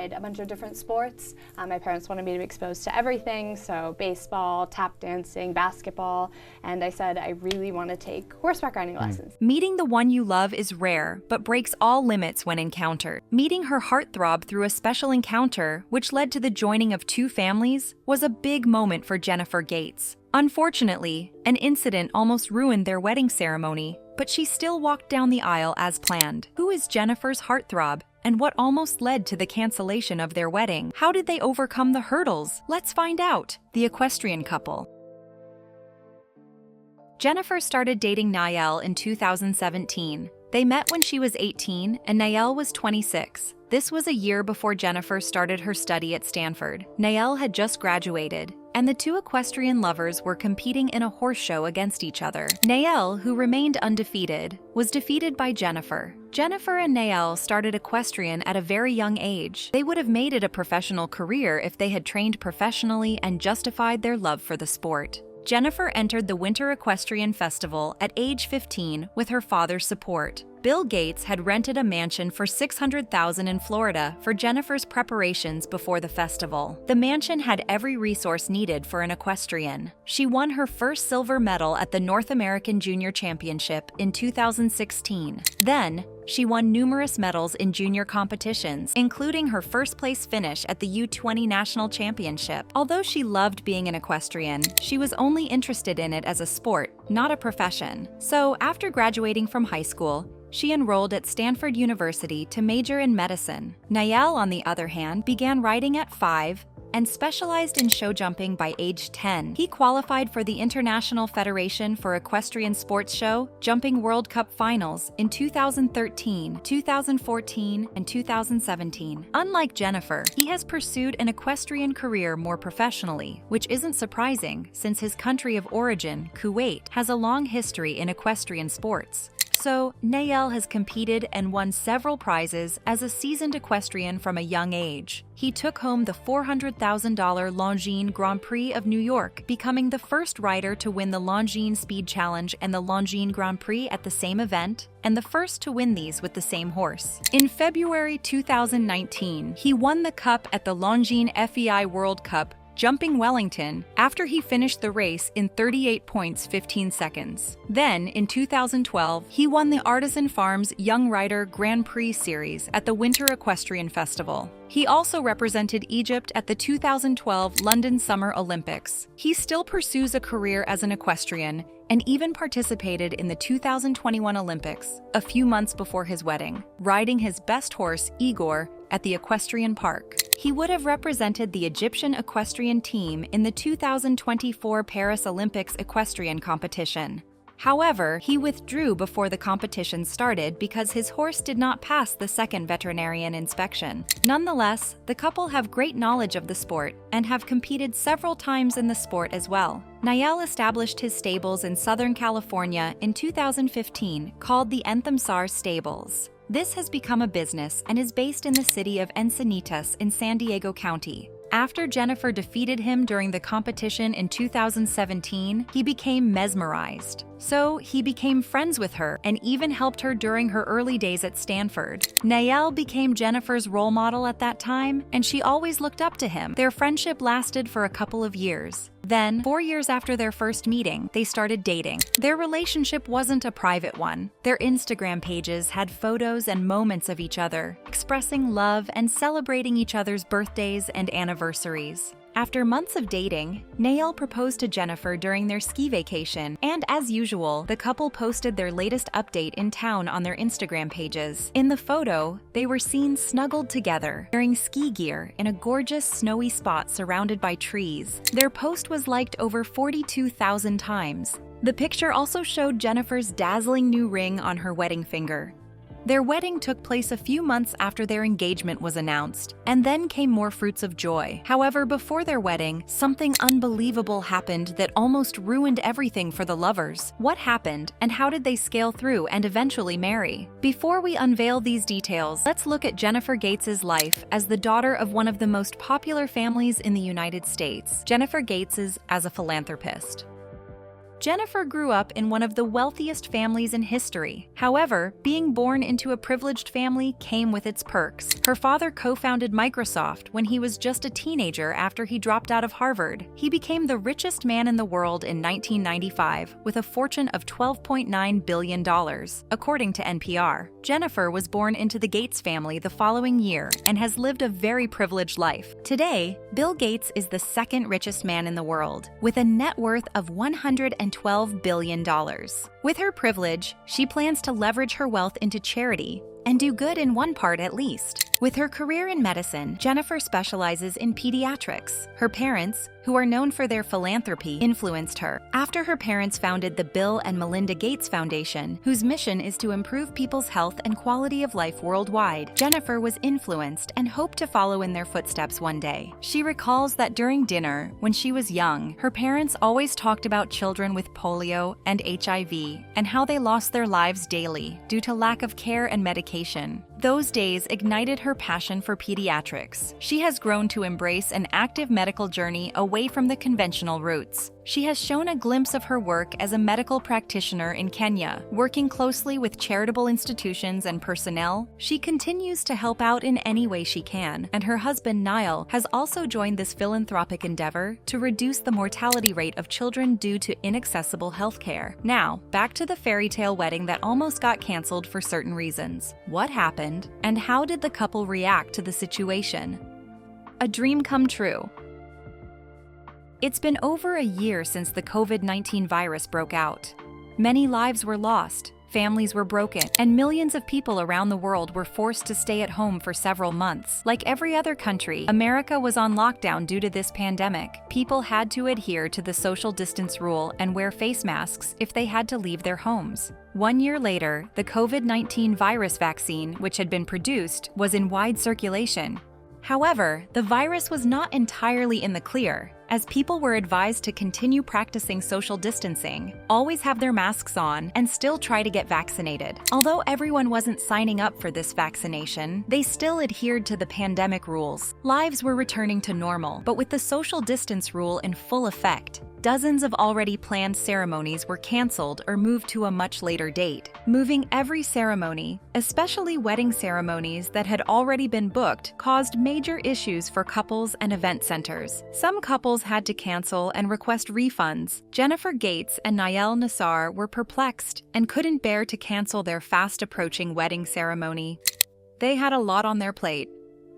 tried a bunch of different sports. My parents wanted me to be exposed to everything, so baseball, tap dancing, basketball, and I said I really want to take horseback riding lessons. Meeting the one you love is rare, but breaks all limits when encountered. Meeting her heartthrob through a special encounter, which led to the joining of two families, was a big moment for Jennifer Gates. Unfortunately, an incident almost ruined their wedding ceremony, but she still walked down the aisle as planned. Who is Jennifer's heartthrob, and what almost led to the cancellation of their wedding? How did they overcome the hurdles? Let's find out. The equestrian couple. Jennifer started dating Nayel in 2017. They met when she was 18 and Nayel was 26. This was a year before Jennifer started her study at Stanford. Nayel had just graduated, and the two equestrian lovers were competing in a horse show against each other. Nayel, who remained undefeated, was defeated by Jennifer. Jennifer and Nayel started equestrian at a very young age. They would have made it a professional career if they had trained professionally and justified their love for the sport. Jennifer entered the Winter Equestrian Festival at age 15 with her father's support. Bill Gates had rented a mansion for $600,000 in Florida for Jennifer's preparations before the festival. The mansion had every resource needed for an equestrian. She won her first silver medal at the North American Junior Championship in 2016. Then, she won numerous medals in junior competitions, including her first-place finish at the U20 National Championship. Although she loved being an equestrian, she was only interested in it as a sport, not a profession. So, after graduating from high school, she enrolled at Stanford University to major in medicine. Nayel, on the other hand, began riding at 5 and specialized in show jumping by age 10. He qualified for the International Federation for Equestrian Sports Show Jumping World Cup Finals in 2013, 2014, and 2017. Unlike Jennifer, he has pursued an equestrian career more professionally, which isn't surprising since his country of origin, Kuwait, has a long history in equestrian sports. So, Nayel has competed and won several prizes as a seasoned equestrian from a young age. He took home the $400,000 Longines Grand Prix of New York, becoming the first rider to win the Longines Speed Challenge and the Longines Grand Prix at the same event, and the first to win these with the same horse. In February 2019, he won the cup at the Longines FEI World Cup, jumping Wellington, after he finished the race in 38 points 15 seconds. Then, in 2012, he won the Artisan Farms Young Rider Grand Prix Series at the Winter Equestrian Festival. He also represented Egypt at the 2012 London Summer Olympics. He still pursues a career as an equestrian and even participated in the 2021 Olympics, a few months before his wedding, riding his best horse, Igor, at the equestrian park. He would have represented the Egyptian equestrian team in the 2024 Paris Olympics equestrian competition. However, he withdrew before the competition started because his horse did not pass the second veterinarian inspection. Nonetheless, the couple have great knowledge of the sport and have competed several times in the sport as well. Nayel established his stables in Southern California in 2015 called the Nayel Stables. This has become a business and is based in the city of Encinitas in San Diego County. After Jennifer defeated him during the competition in 2017, he became mesmerized. So he became friends with her and even helped her during her early days at Stanford. Nayel became Jennifer's role model at that time, and she always looked up to him. Their friendship lasted for a couple of years. Then, 4 years after their first meeting, they started dating. Their relationship wasn't a private one. Their Instagram pages had photos and moments of each other, expressing love and celebrating each other's birthdays and anniversaries. After months of dating, Nayel proposed to Jennifer during their ski vacation, and as usual, the couple posted their latest update in town on their Instagram pages. In the photo, they were seen snuggled together, wearing ski gear in a gorgeous snowy spot surrounded by trees. Their post was liked over 42,000 times. The picture also showed Jennifer's dazzling new ring on her wedding finger. Their wedding took place a few months after their engagement was announced, and then came more fruits of joy. However, before their wedding, something unbelievable happened that almost ruined everything for the lovers. What happened, and how did they scale through and eventually marry? Before we unveil these details, let's look at Jennifer Gates's life as the daughter of one of the most popular families in the United States. Jennifer Gates as a philanthropist. Jennifer grew up in one of the wealthiest families in history. However, being born into a privileged family came with its perks. Her father co-founded Microsoft when he was just a teenager after he dropped out of Harvard. He became the richest man in the world in 1995 with a fortune of $12.9 billion, according to NPR. Jennifer was born into the Gates family the following year and has lived a very privileged life. Today, Bill Gates is the second richest man in the world, with a net worth of $112 billion. With her privilege, she plans to leverage her wealth into charity and do good in one part at least. With her career in medicine, Jennifer specializes in pediatrics. Her parents, who are known for their philanthropy, influenced her. After her parents founded the Bill and Melinda Gates Foundation, whose mission is to improve people's health and quality of life worldwide, Jennifer was influenced and hoped to follow in their footsteps one day. She recalls that during dinner, when she was young, her parents always talked about children with polio and HIV and how they lost their lives daily due to lack of care and medication. Those days ignited her passion for pediatrics. She has grown to embrace an active medical journey away from the conventional routes. She has shown a glimpse of her work as a medical practitioner in Kenya. Working closely with charitable institutions and personnel, she continues to help out in any way she can, and her husband Nayel has also joined this philanthropic endeavor to reduce the mortality rate of children due to inaccessible healthcare. Now, back to the fairy tale wedding that almost got canceled for certain reasons. What happened, and how did the couple react to the situation? A dream come true. It's been over a year since the COVID-19 virus broke out. Many lives were lost, families were broken, and millions of people around the world were forced to stay at home for several months. Like every other country, America was on lockdown due to this pandemic. People had to adhere to the social distance rule and wear face masks if they had to leave their homes. 1 year later, the COVID-19 virus vaccine, which had been produced, was in wide circulation. However, the virus was not entirely in the clear, as people were advised to continue practicing social distancing, always have their masks on, and still try to get vaccinated. Although everyone wasn't signing up for this vaccination, they still adhered to the pandemic rules. Lives were returning to normal, but with the social distance rule in full effect, dozens of already planned ceremonies were canceled or moved to a much later date. Moving every ceremony, especially wedding ceremonies that had already been booked, caused major issues for couples and event centers. Some couples had to cancel and request refunds. Jennifer Gates and Nayel Nassar were perplexed and couldn't bear to cancel their fast-approaching wedding ceremony. They had a lot on their plate: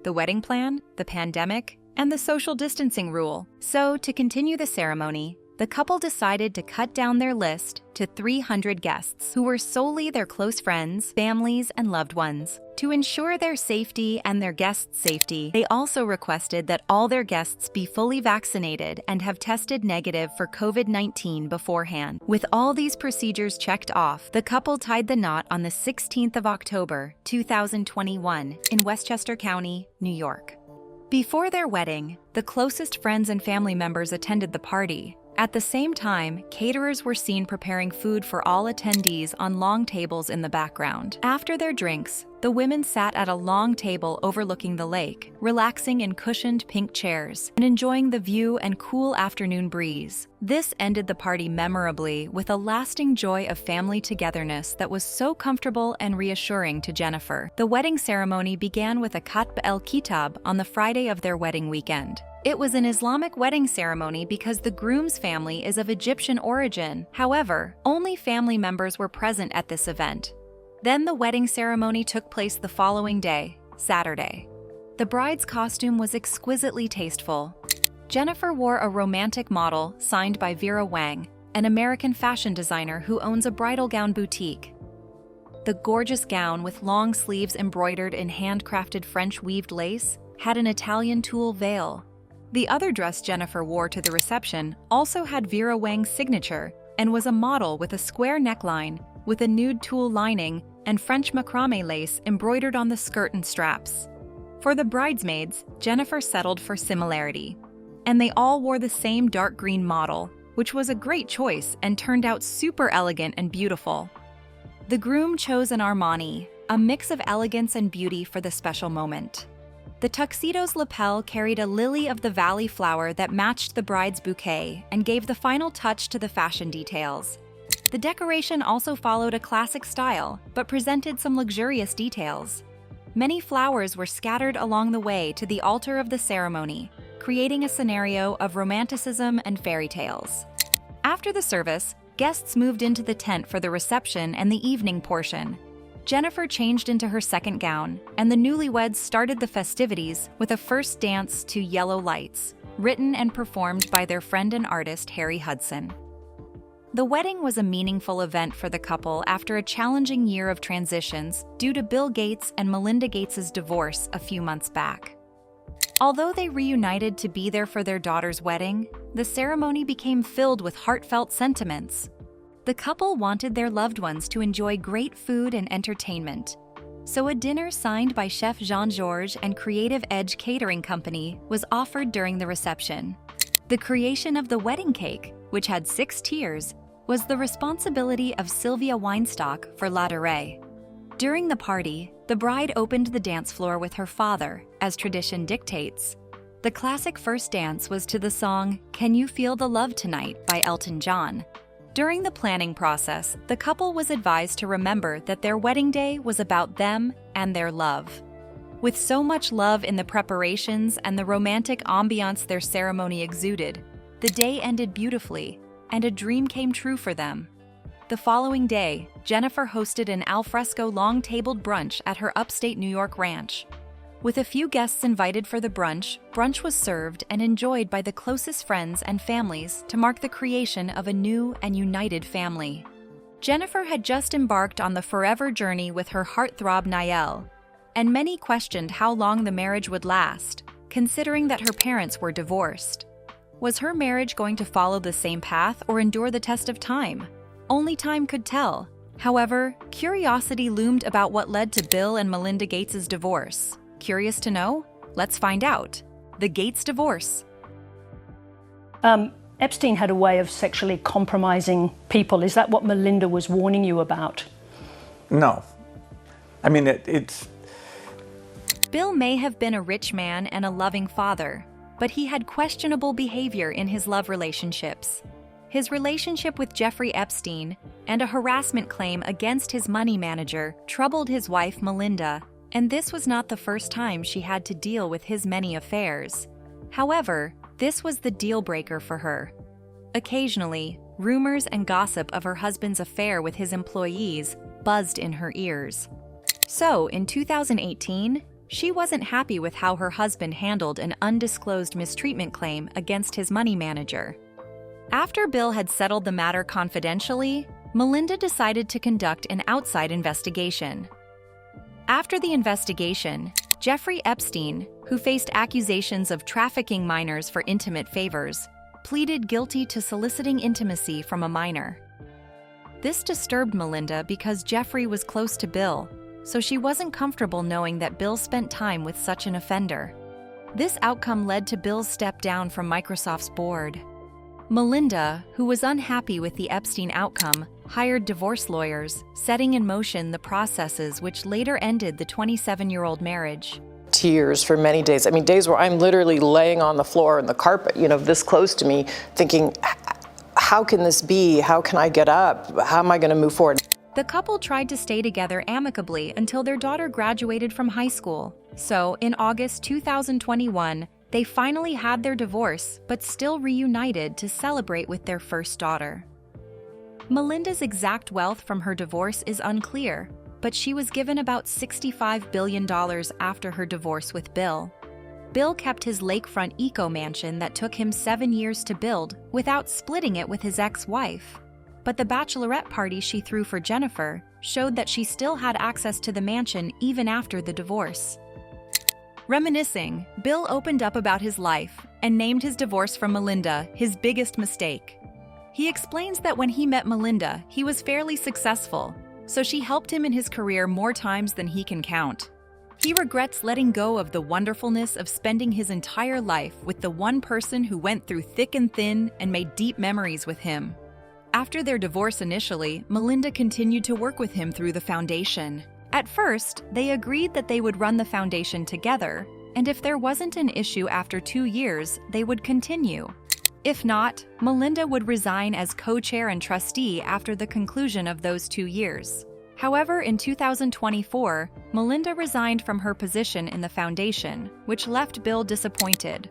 the wedding plan, the pandemic, and the social distancing rule. So, to continue the ceremony, the couple decided to cut down their list to 300 guests who were solely their close friends, families, and loved ones. To ensure their safety and their guests' safety, they also requested that all their guests be fully vaccinated and have tested negative for COVID-19 beforehand. With all these procedures checked off, the couple tied the knot on the 16th of October, 2021, in Westchester County, New York. Before their wedding, the closest friends and family members attended the party. At the same time, caterers were seen preparing food for all attendees on long tables in the background. After their drinks, the women sat at a long table overlooking the lake, relaxing in cushioned pink chairs and enjoying the view and cool afternoon breeze. This ended the party memorably with a lasting joy of family togetherness that was so comfortable and reassuring to Jennifer. The wedding ceremony began with a Khatb el-Kitab on the Friday of their wedding weekend. It was an Islamic wedding ceremony because the groom's family is of Egyptian origin. However, only family members were present at this event. Then the wedding ceremony took place the following day, Saturday. The bride's costume was exquisitely tasteful. Jennifer wore a romantic model signed by Vera Wang, an American fashion designer who owns a bridal gown boutique. The gorgeous gown with long sleeves embroidered in handcrafted French weaved lace had an Italian tulle veil. The other dress Jennifer wore to the reception also had Vera Wang's signature and was a model with a square neckline with a nude tulle lining and French macrame lace embroidered on the skirt and straps. For the bridesmaids, Jennifer settled for similarity, and they all wore the same dark green model, which was a great choice and turned out super elegant and beautiful. The groom chose an Armani, a mix of elegance and beauty for the special moment. The tuxedo's lapel carried a lily-of-the-valley flower that matched the bride's bouquet and gave the final touch to the fashion details. The decoration also followed a classic style, but presented some luxurious details. Many flowers were scattered along the way to the altar of the ceremony, creating a scenario of romanticism and fairy tales. After the service, guests moved into the tent for the reception and the evening portion. Jennifer changed into her second gown, and the newlyweds started the festivities with a first dance to Yellow Lights, written and performed by their friend and artist Harry Hudson. The wedding was a meaningful event for the couple after a challenging year of transitions due to Bill Gates and Melinda Gates's divorce a few months back. Although they reunited to be there for their daughter's wedding, the ceremony became filled with heartfelt sentiments. The couple wanted their loved ones to enjoy great food and entertainment, so a dinner signed by Chef Jean-Georges and Creative Edge Catering Company was offered during the reception. The creation of the wedding cake, which had 6 tiers, was the responsibility of Sylvia Weinstock for La Durée. During the party, the bride opened the dance floor with her father, as tradition dictates. The classic first dance was to the song "Can You Feel the Love Tonight" by Elton John. During the planning process, the couple was advised to remember that their wedding day was about them and their love. With so much love in the preparations and the romantic ambiance their ceremony exuded, the day ended beautifully, and a dream came true for them. The following day, Jennifer hosted an alfresco long-tabled brunch at her upstate New York ranch. With a few guests invited for the brunch, brunch was served and enjoyed by the closest friends and families to mark the creation of a new and united family. Jennifer had just embarked on the forever journey with her heartthrob Nayel, and many questioned how long the marriage would last, considering that her parents were divorced. Was her marriage going to follow the same path or endure the test of time? Only time could tell. However, curiosity loomed about what led to Bill and Melinda Gates's divorce. Curious to know? Let's find out. The Gates divorce. Epstein had a way of sexually compromising people. Is that what Melinda was warning you about? No. I mean, it's... Bill may have been a rich man and a loving father, but he had questionable behavior in his love relationships. His relationship with Jeffrey Epstein and a harassment claim against his money manager troubled his wife Melinda, and this was not the first time she had to deal with his many affairs. However, this was the deal breaker for her. Occasionally, rumors and gossip of her husband's affair with his employees buzzed in her ears. So, in 2018, she wasn't happy with how her husband handled an undisclosed mistreatment claim against his money manager. After Bill had settled the matter confidentially, Melinda decided to conduct an outside investigation. After the investigation, Jeffrey Epstein, who faced accusations of trafficking minors for intimate favors, pleaded guilty to soliciting intimacy from a minor. This disturbed Melinda because Jeffrey was close to Bill, so she wasn't comfortable knowing that Bill spent time with such an offender. This outcome led to Bill's step down from Microsoft's board. Melinda, who was unhappy with the Epstein outcome, hired divorce lawyers, setting in motion the processes which later ended the 27-year-old marriage. Tears for many days. I mean, days where I'm literally laying on the floor in the carpet, this close to me, thinking, how can this be? How can I get up? How am I going to move forward? The couple tried to stay together amicably until their daughter graduated from high school. So, in August 2021, they finally had their divorce, but still reunited to celebrate with their first daughter. Melinda's exact wealth from her divorce is unclear, but she was given about $65 billion after her divorce with Bill. Bill kept his lakefront eco-mansion that took him 7 years to build without splitting it with his ex-wife. But the bachelorette party she threw for Jennifer showed that she still had access to the mansion even after the divorce. Reminiscing, Bill opened up about his life and named his divorce from Melinda his biggest mistake. He explains that when he met Melinda, he was fairly successful, so she helped him in his career more times than he can count. He regrets letting go of the wonderfulness of spending his entire life with the one person who went through thick and thin and made deep memories with him. After their divorce initially, Melinda continued to work with him through the foundation. At first, they agreed that they would run the foundation together, and if there wasn't an issue after 2 years, they would continue. If not, Melinda would resign as co-chair and trustee after the conclusion of those 2 years. However, in 2024, Melinda resigned from her position in the foundation, which left Bill disappointed.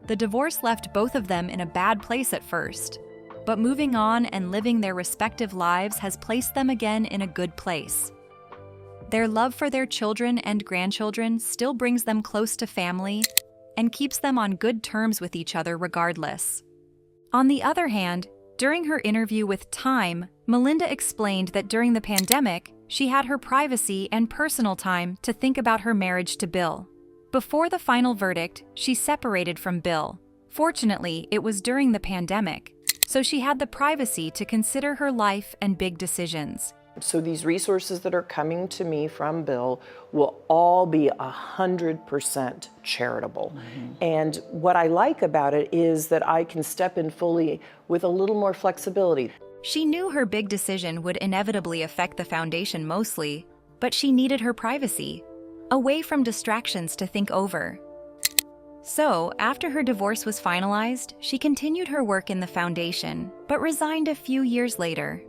The divorce left both of them in a bad place at first, but moving on and living their respective lives has placed them again in a good place. Their love for their children and grandchildren still brings them close to family and keeps them on good terms with each other regardless. On the other hand, during her interview with Time, Melinda explained that during the pandemic, she had her privacy and personal time to think about her marriage to Bill. Before the final verdict, she separated from Bill. Fortunately, it was during the pandemic, so she had the privacy to consider her life and big decisions. So these resources that are coming to me from Bill will all be 100% charitable. And what I like about it is that I can step in fully with a little more flexibility. She knew her big decision would inevitably affect the foundation mostly, but she needed her privacy, away from distractions to think over. So, after her divorce was finalized, she continued her work in the foundation, but resigned a few years later.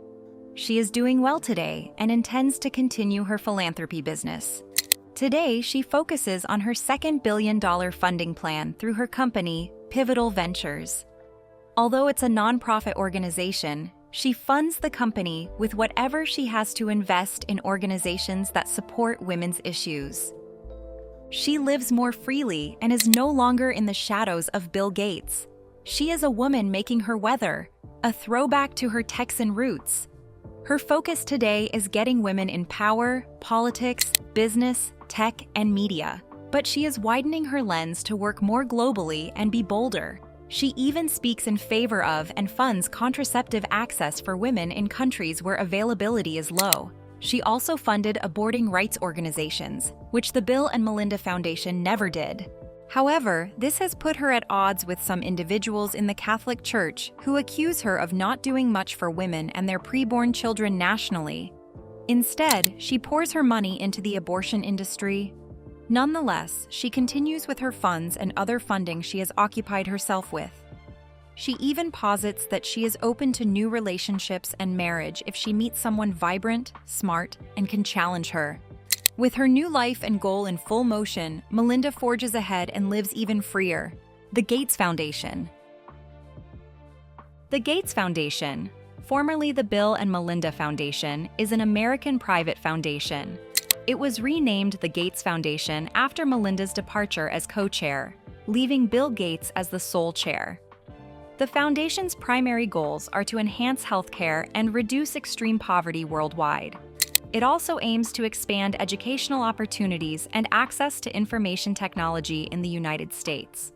She is doing well today and intends to continue her philanthropy business. Today, she focuses on her second billion-dollar funding plan through her company, Pivotal Ventures. Although it's a nonprofit organization, she funds the company with whatever she has to invest in organizations that support women's issues. She lives more freely and is no longer in the shadows of Bill Gates. She is a woman making her weather, a throwback to her Texan roots. Her focus today is getting women in power, politics, business, tech, and media. But she is widening her lens to work more globally and be bolder. She even speaks in favor of and funds contraceptive access for women in countries where availability is low. She also funded aborting rights organizations, which the Bill and Melinda Foundation never did. However, this has put her at odds with some individuals in the Catholic Church who accuse her of not doing much for women and their preborn children nationally. Instead, she pours her money into the abortion industry. Nonetheless, she continues with her funds and other funding she has occupied herself with. She even posits that she is open to new relationships and marriage if she meets someone vibrant, smart, and can challenge her. With her new life and goal in full motion, Melinda forges ahead and lives even freer. The Gates Foundation. The Gates Foundation, formerly the Bill and Melinda Foundation, is an American private foundation. It was renamed the Gates Foundation after Melinda's departure as co-chair, leaving Bill Gates as the sole chair. The foundation's primary goals are to enhance healthcare and reduce extreme poverty worldwide. It also aims to expand educational opportunities and access to information technology in the United States.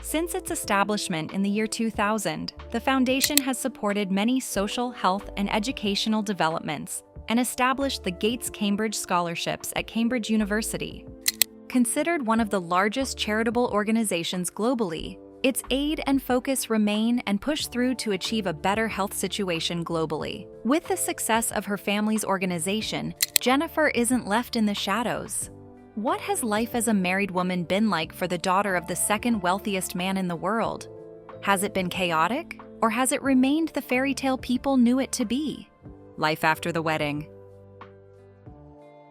Since its establishment in the year 2000, the foundation has supported many social, health, and educational developments and established the Gates Cambridge Scholarships at Cambridge University. Considered one of the largest charitable organizations globally, its aid and focus remain and push through to achieve a better health situation globally. With the success of her family's organization, Jennifer isn't left in the shadows. What has life as a married woman been like for the daughter of the second wealthiest man in the world? Has it been chaotic, or has it remained the fairy tale people knew it to be? Life after the wedding.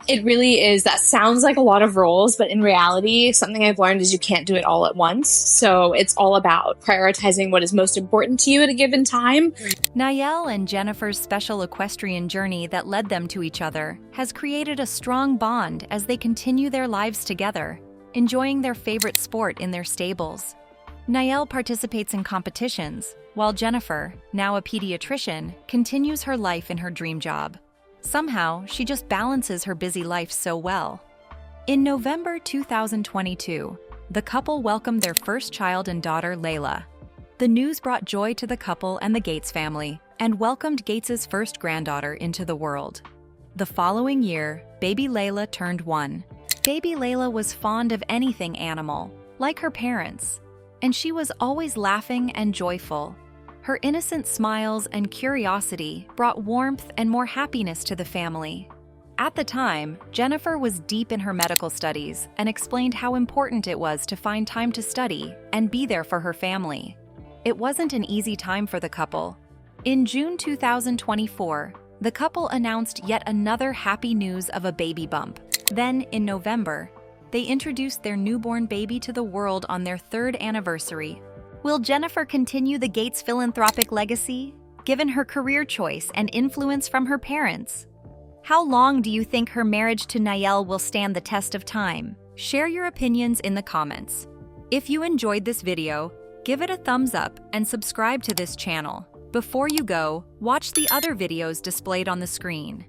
It really is. That sounds like a lot of roles, but in reality, something I've learned is you can't do it all at once. So it's all about prioritizing what is most important to you at a given time. Nayel and Jennifer's special equestrian journey that led them to each other has created a strong bond as they continue their lives together, enjoying their favorite sport in their stables. Nayel participates in competitions, while Jennifer, now a pediatrician, continues her life in her dream job. Somehow, she just balances her busy life so well. In November 2022, the couple welcomed their first child and daughter, Layla. The news brought joy to the couple and the Gates family, and welcomed Gates's first granddaughter into the world. The following year, baby Layla turned 1. Baby Layla was fond of anything animal, like her parents, and she was always laughing and joyful. Her innocent smiles and curiosity brought warmth and more happiness to the family. At the time, Jennifer was deep in her medical studies and explained how important it was to find time to study and be there for her family. It wasn't an easy time for the couple. In June 2024, the couple announced yet another happy news of a baby bump. Then, in November, they introduced their newborn baby to the world on their 3rd anniversary. Will Jennifer continue the Gates philanthropic legacy, given her career choice and influence from her parents? How long do you think her marriage to Nayel will stand the test of time? Share your opinions in the comments. If you enjoyed this video, give it a thumbs up and subscribe to this channel. Before you go, watch the other videos displayed on the screen.